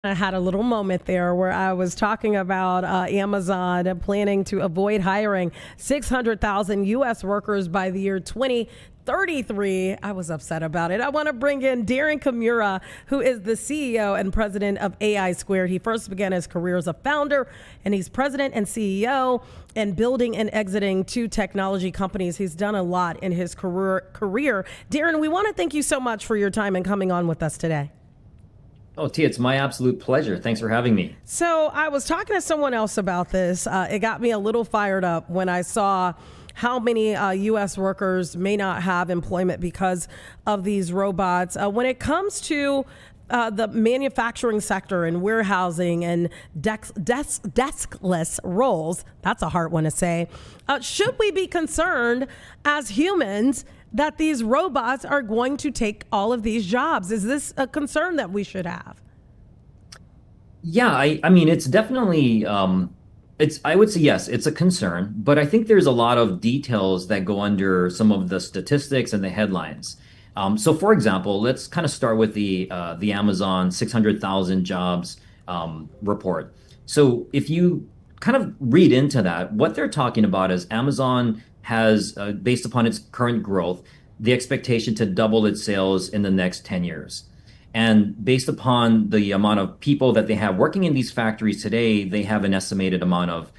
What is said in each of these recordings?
I had a little moment there where I was talking about Amazon planning to avoid hiring 600,000 U.S. workers by the year 2033. I was upset about it. I want to bring in Darren Kimura, who is the CEO and president of AI Squared. He first began his career as a founder, and he's president and CEO and building and exiting two technology companies. He's done a lot in his career. Darren, we want to thank you so much for your time and coming on with us today. Oh, Tia, it's my absolute pleasure. Thanks for having me. So I was talking to someone else about this. It got me a little fired up when I saw how many U.S. workers may not have employment because of these robots. When it comes to the manufacturing sector and warehousing and deskless roles, that's a hard one to say. Should we be concerned as humans that these robots are going to take all of these jobs? Is this a concern that we should have? Yeah, I mean, it's definitely, I would say yes, it's a concern, but I think there's a lot of details that go under some of the statistics and the headlines. So, for example, let's kind of start with the Amazon 600,000 jobs report. So, if you kind of read into that, what they're talking about is Amazon has, based upon its current growth, the expectation to double its sales in the next 10 years. And based upon the amount of people that they have working in these factories today, they have an estimated amount of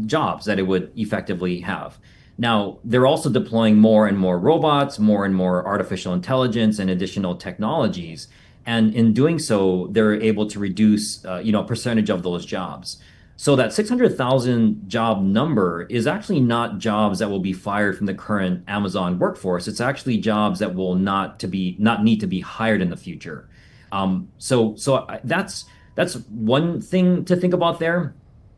jobs that it would effectively have. Now, they're also deploying more and more robots, more and more artificial intelligence and additional technologies. And in doing so, they're able to reduce, a percentage of those jobs. So that 600,000 job number is actually not jobs that will be fired from the current Amazon workforce. It's actually jobs that will not need to be hired in the future. That's one thing to think about there.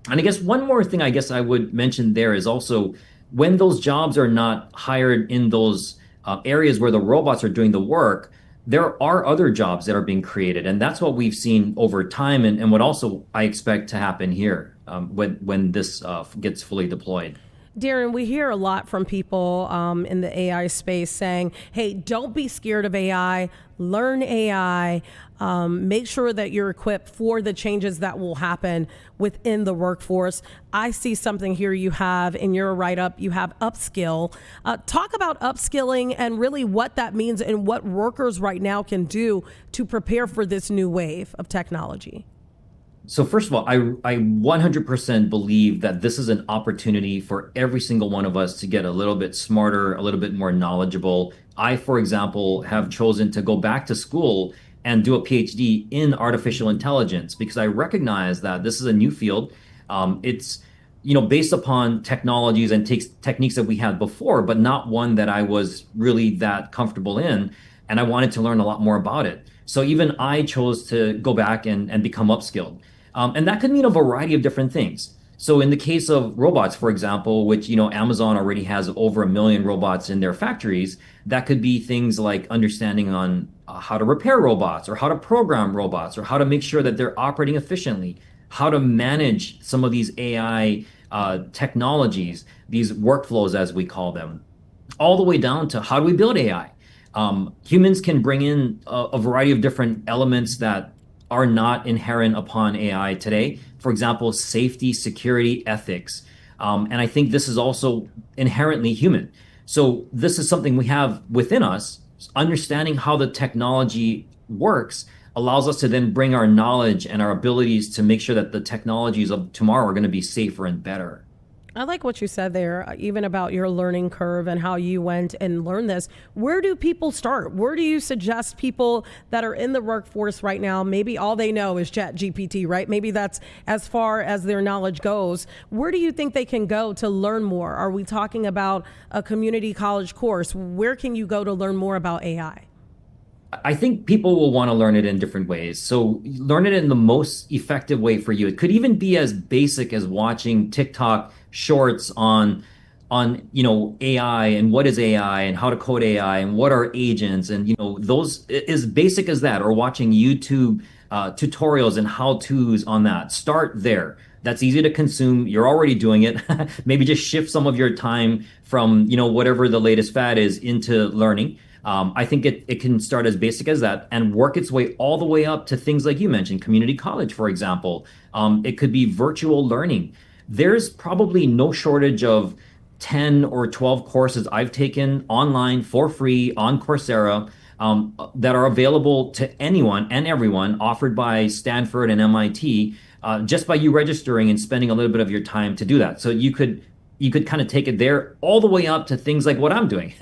And I guess one more thing I guess I would mention there is also when those jobs are not hired in those areas where the robots are doing the work, there are other jobs that are being created. And that's what we've seen over time and what also I expect to happen here when this gets fully deployed. Darren, we hear a lot from people in the AI space saying, hey, don't be scared of AI, learn AI, make sure that you're equipped for the changes that will happen within the workforce. I see something here you have in your write-up, you have upskill. Talk about upskilling and really what that means and what workers right now can do to prepare for this new wave of technology. So first of all, I 100% believe that this is an opportunity for every single one of us to get a little bit smarter, a little bit more knowledgeable. I, for example, have chosen to go back to school and do a PhD in artificial intelligence because I recognize that this is a new field. It's based upon technologies and techniques that we had before, but not one that I was really that comfortable in. And I wanted to learn a lot more about it. So even I chose to go back and become upskilled. And that could mean a variety of different things. So in the case of robots, for example, which, Amazon already has over 1 million robots in their factories, that could be things like understanding on how to repair robots or how to program robots or how to make sure that they're operating efficiently, how to manage some of these AI technologies, these workflows, as we call them, all the way down to how do we build AI? Humans can bring in a variety of different elements that are not inherent upon AI today. For example, safety, security, ethics. And I think this is also inherently human. So this is something we have within us. Understanding how the technology works allows us to then bring our knowledge and our abilities to make sure that the technologies of tomorrow are going to be safer and better. I like what you said there, even about your learning curve and how you went and learned this. Where do people start? Where do you suggest people that are in the workforce right now, maybe all they know is ChatGPT, right? Maybe that's as far as their knowledge goes. Where do you think they can go to learn more? Are we talking about a community college course? Where can you go to learn more about AI? I think people will want to learn it in different ways. So learn it in the most effective way for you. It could even be as basic as watching TikTok shorts on AI and what is AI and how to code AI and what are agents and those as basic as that, or watching YouTube tutorials and how-tos on that. Start there. That's easy to consume. You're already doing it. Maybe just shift some of your time from whatever the latest fad is into learning. I think it can start as basic as that and work its way all the way up to things like you mentioned, community college, for example. It could be virtual learning. There's probably no shortage of 10 or 12 courses I've taken online for free on Coursera, that are available to anyone and everyone, offered by Stanford and MIT, just by you registering and spending a little bit of your time to do that. So you could kind of take it there all the way up to things like what I'm doing,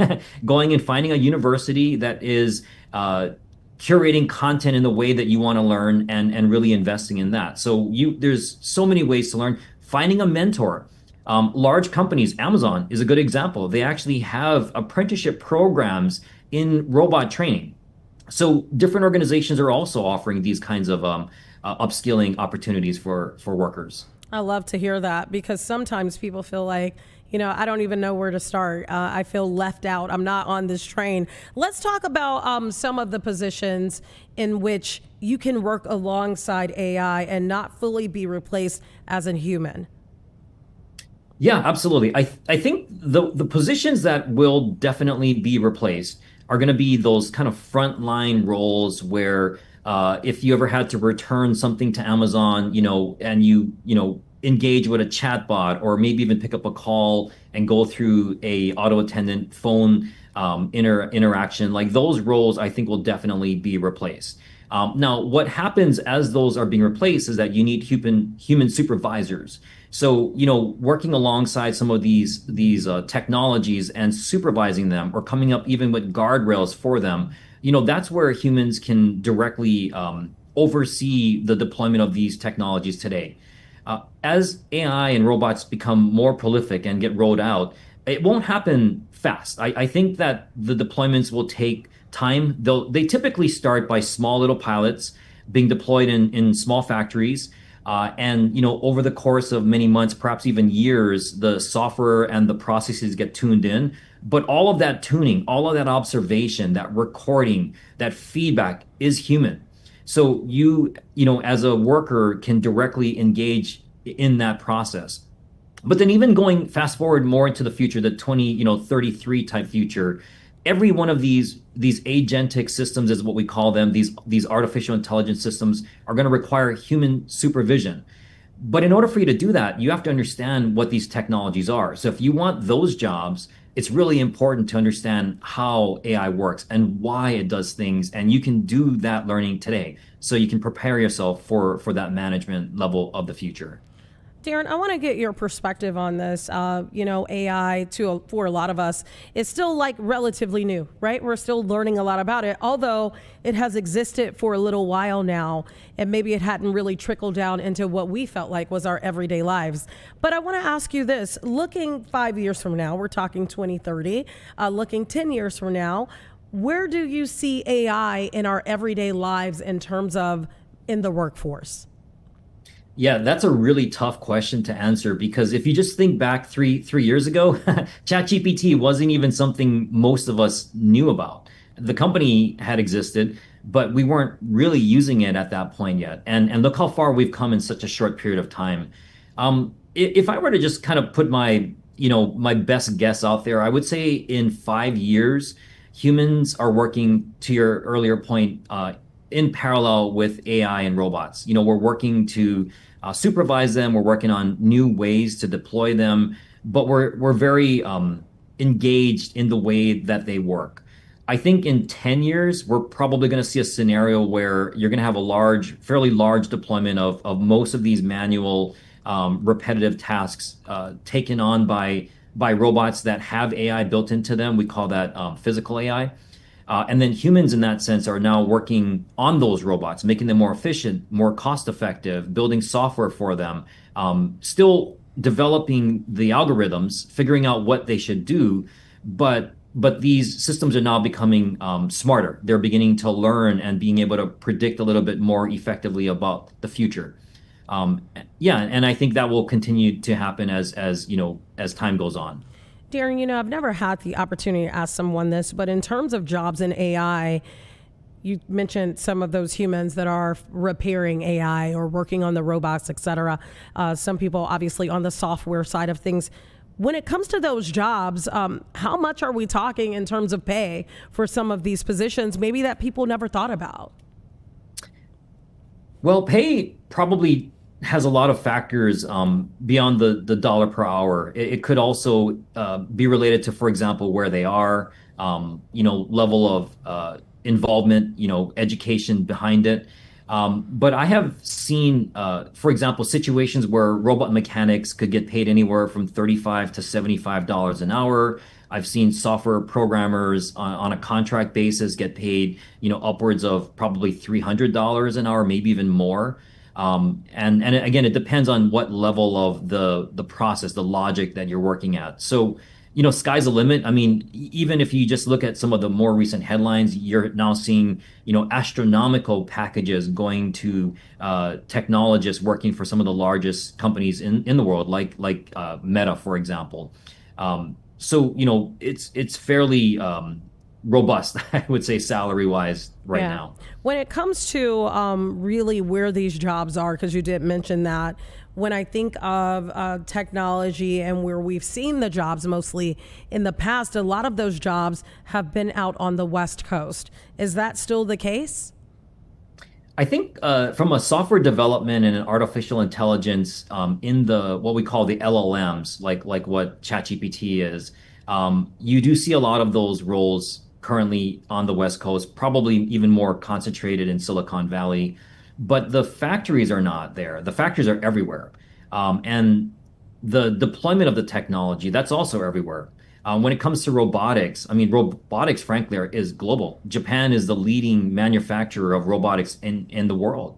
going and finding a university that is curating content in the way that you want to learn, and really investing in that. So there's so many ways to learn. Finding a mentor. Large companies, Amazon is a good example. They actually have apprenticeship programs in robot training. So different organizations are also offering these kinds of upskilling opportunities for workers. I love to hear that, because sometimes people feel like, I don't even know where to start. I feel left out. I'm not on this train. Let's talk about some of the positions in which you can work alongside AI and not fully be replaced as a human. Yeah, absolutely. I think the positions that will definitely be replaced are going to be those kind of frontline roles where, if you ever had to return something to Amazon, and you engage with a chatbot, or maybe even pick up a call and go through a auto attendant phone interaction, like those roles, I think will definitely be replaced. Now, what happens as those are being replaced is that you need human supervisors. So, working alongside some of these technologies and supervising them, or coming up even with guardrails for them, that's where humans can directly oversee the deployment of these technologies today. As AI and robots become more prolific and get rolled out, it won't happen fast. I think that the deployments will take time. They typically start by small little pilots being deployed in small factories. And over the course of many months, perhaps even years, the software and the processes get tuned in. But all of that tuning, all of that observation, that recording, that feedback is human. So as a worker, can directly engage in that process. But then, even going fast forward more into the future, the 2033 type future, every one of these agentic systems, is what we call them, these artificial intelligence systems, are going to require human supervision. But in order for you to do that, you have to understand what these technologies are. So if you want those jobs, it's really important to understand how AI works and why it does things. And you can do that learning today, so you can prepare yourself for that management level of the future. Darren, I want to get your perspective on this. AI for a lot of us is still like relatively new, right? We're still learning a lot about it, although it has existed for a little while now, and maybe it hadn't really trickled down into what we felt like was our everyday lives. But I want to ask you this: looking 5 years from now, we're talking 2030, looking 10 years from now, where do you see AI in our everyday lives in terms of in the workforce? Yeah, that's a really tough question to answer, because if you just think back three years ago, ChatGPT wasn't even something most of us knew about. The company had existed, but we weren't really using it at that point yet. And look how far we've come in such a short period of time. If I were to just kind of put my best guess out there, I would say in 5 years, humans are working, to your earlier point, in parallel with AI and robots. We're working to supervise them. We're working on new ways to deploy them, but we're very engaged in the way that they work. I think in 10 years, we're probably going to see a scenario where you're going to have fairly large deployment of most of these manual, repetitive tasks taken on by robots that have AI built into them. We call that physical AI. And then humans, in that sense, are now working on those robots, making them more efficient, more cost effective, building software for them, still developing the algorithms, figuring out what they should do. But these systems are now becoming smarter. They're beginning to learn and being able to predict a little bit more effectively about the future. And I think that will continue to happen as time goes on. Darren, I've never had the opportunity to ask someone this, but in terms of jobs in AI, you mentioned some of those humans that are repairing AI or working on the robots, et cetera. Some people obviously on the software side of things. When it comes to those jobs, how much are we talking in terms of pay for some of these positions, maybe that people never thought about? Well, pay probably has a lot of factors beyond the dollar per hour. It could also be related to, for example, where they are, level of involvement, education behind it. But I have seen, for example, situations where robot mechanics could get paid anywhere from 35 to $75 an hour. I've seen software programmers on a contract basis get paid, upwards of probably $300 an hour, maybe even more. And again, it depends on what level of the process, the logic that you're working at. So, sky's the limit. I mean, even if you just look at some of the more recent headlines, you're now seeing, astronomical packages going to technologists working for some of the largest companies in the world, like Meta, for example. So, it's fairly robust, I would say, salary wise right Yeah. now. When it comes to really where these jobs are, because you did mention that, when I think of technology and where we've seen the jobs mostly in the past, a lot of those jobs have been out on the West Coast. Is that still the case? I think from a software development and an artificial intelligence in the what we call the LLMs, like what ChatGPT is, you do see a lot of those roles currently on the West Coast, probably even more concentrated in Silicon Valley. But the factories are not there. The factories are everywhere, and the deployment of the technology that's also everywhere. When it comes to robotics, I mean, robotics, frankly, is global. Japan is the leading manufacturer of robotics in the world.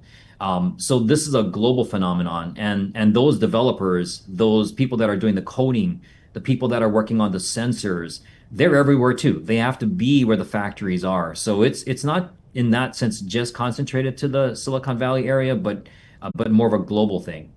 So this is a global phenomenon, and those developers, those people that are doing the coding, the people that are working on the sensors, they're everywhere too. They have to be where the factories are. So it's not in that sense just concentrated to the Silicon Valley area, but more of a global thing.